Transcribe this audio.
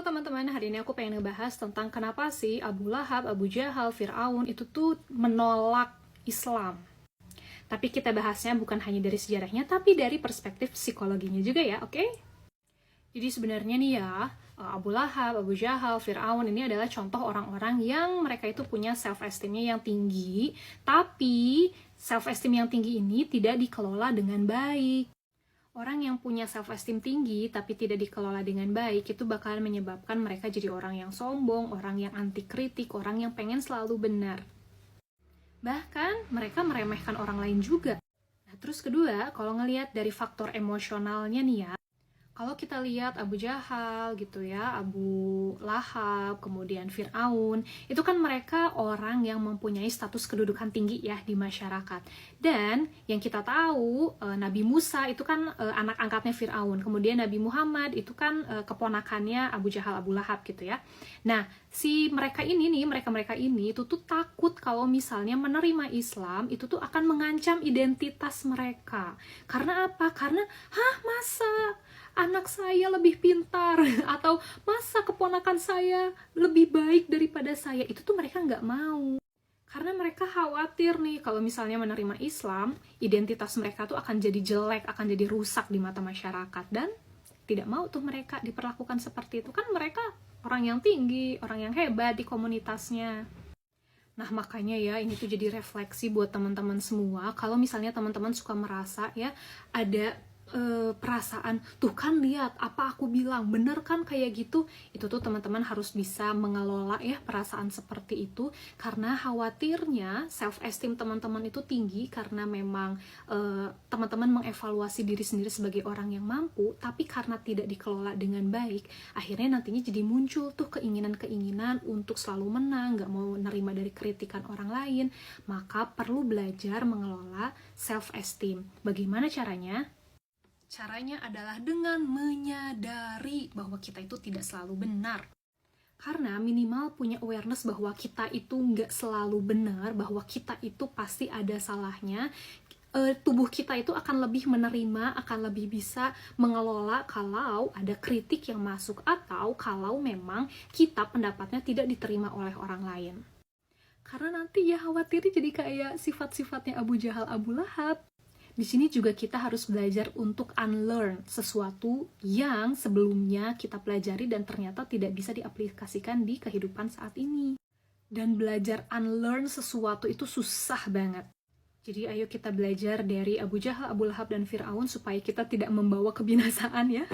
Halo teman-teman, hari ini aku pengen ngebahas tentang kenapa sih Abu Lahab, Abu Jahal, Fir'aun itu tuh menolak Islam. Tapi kita bahasnya bukan hanya dari sejarahnya, tapi dari perspektif psikologinya juga ya, oke? Jadi sebenarnya nih ya, Abu Lahab, Abu Jahal, Fir'aun ini adalah contoh orang-orang yang mereka itu punya self-esteemnya yang tinggi, tapi self-esteem yang tinggi ini tidak dikelola dengan baik. Orang yang punya self-esteem tinggi tapi tidak dikelola dengan baik itu bakalan menyebabkan mereka jadi orang yang sombong, orang yang anti kritik, orang yang pengen selalu benar. Bahkan mereka meremehkan orang lain juga. Nah, terus kedua, kalau ngelihat dari faktor emosionalnya nih ya, kalau kita lihat Abu Jahal gitu ya, Abu Lahab, kemudian Fir'aun, itu kan mereka orang yang mempunyai status kedudukan tinggi ya di masyarakat. Dan yang kita tahu, Nabi Musa itu kan anak angkatnya Fir'aun, kemudian Nabi Muhammad itu kan keponakannya Abu Jahal, Abu Lahab gitu ya. Nah, mereka ini itu tuh takut kalau misalnya menerima Islam itu tuh akan mengancam identitas mereka. Karena apa? Karena, masa anak saya lebih pintar atau masa keponakan saya lebih baik daripada saya, itu tuh mereka nggak mau. Karena mereka khawatir nih kalau misalnya menerima Islam, identitas mereka tuh akan jadi jelek, akan jadi rusak di mata masyarakat, dan tidak mau tuh mereka diperlakukan seperti itu. Kan mereka orang yang tinggi, orang yang hebat di komunitasnya. Nah, makanya ya, ini tuh jadi refleksi buat teman-teman semua. Kalau misalnya teman-teman suka merasa ya, ada perasaan, tuh kan lihat apa aku bilang, bener kan kayak gitu, itu tuh teman-teman harus bisa mengelola ya perasaan seperti itu, karena khawatirnya self-esteem teman-teman itu tinggi karena memang teman-teman mengevaluasi diri sendiri sebagai orang yang mampu, tapi karena tidak dikelola dengan baik, akhirnya nantinya jadi muncul tuh keinginan-keinginan untuk selalu menang, gak mau nerima dari kritikan orang lain. Maka perlu belajar mengelola self-esteem. Bagaimana caranya? Caranya adalah dengan menyadari bahwa kita itu tidak selalu benar. Karena minimal punya awareness bahwa kita itu nggak selalu benar, bahwa kita itu pasti ada salahnya. Tubuh kita itu akan lebih menerima, akan lebih bisa mengelola kalau ada kritik yang masuk atau kalau memang kita pendapatnya tidak diterima oleh orang lain. Karena nanti ya khawatirnya jadi kayak sifat-sifatnya Abu Jahal, Abu Lahab. Di sini juga kita harus belajar untuk unlearn sesuatu yang sebelumnya kita pelajari dan ternyata tidak bisa diaplikasikan di kehidupan saat ini. Dan belajar unlearn sesuatu itu susah banget. Jadi ayo kita belajar dari Abu Jahal, Abu Lahab, dan Fir'aun supaya kita tidak membawa kebinasaan ya.